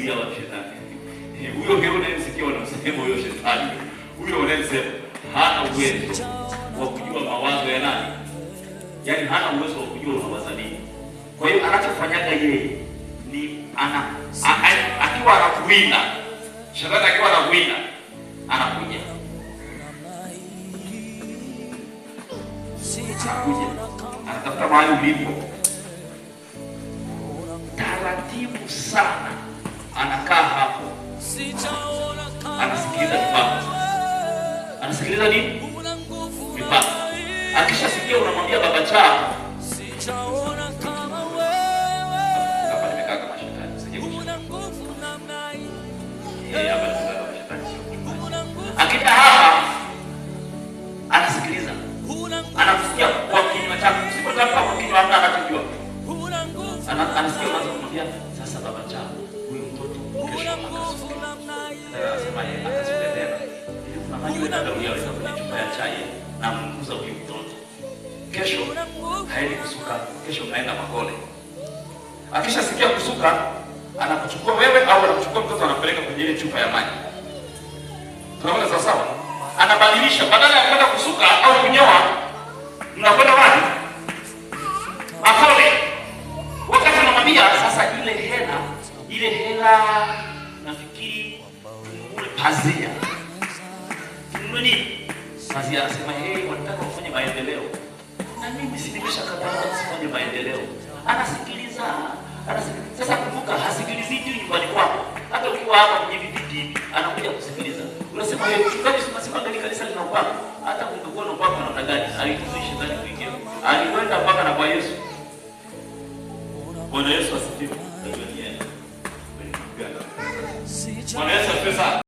kuzuia wa shetani. Huyo ndio unayemsikia wanasema huyo shetani. Huyo unayemsema hana uwezo wa kujua mawazo ya nani. Yaani hana uwezo wa kujua unawaza nini. Kwa hiyo anachofanyaga yeye ni akiwa anakuwinda. Shetani akiwa anakuwinda, anakuja. Anatafuta mahali ulipo. Taratibu sana. Anakaa hapo. Anasikiliza mipango. Anasikiliza nini? Mipango. Akishasikia unamwambia baba chao. Hapa nimekaa kama shetani. Sije kushinda. Hapa nimekaa kama shetani. Akija hapa anasikiliza. Anakusikia kwa kinywa chako. Usipotamka kwa kinywa hamna anachojua. Anasikia unaanza kumwambia sasa baba chao. Huyu mtoto kesho akasuka. Anasema yeye akasuka tena. Kuna maji wewe ndio yaweza kwenye chupa ya chai na mkuza huyu mtoto. Kesho haendi kusuka. Kesho mnaenda Makole. Akishasikia kusuka, anakuchukua wewe au anakuchukua mtoto anapeleka kwenye ile chupa ya maji. Tunaona sawa sawa? Anabadilisha badala ya kwenda kusuka au kunyoa, mnakwenda wapi? Makole. Wakati anamwambia sasa ile hela nafikiri ule pazia. Nini? Pazia anasema wanataka kufanya maendeleo. Na mimi si nimeshakataa kufanya maendeleo. Anasikiliza. Sasa kumbuka hasikilizi tu nyumbani kwako. Hata ukiwa hapa kwenye vipindi anakuja kusikiliza. Unasema mchungaji unasema gani kanisa lina upako? Hata ungekuwa na upako na gani? Alituishi ndani kuingia. Alikwenda mpaka na kwa Yesu. Bwana Yesu asifiwe. Bwana Yesu asifiwe.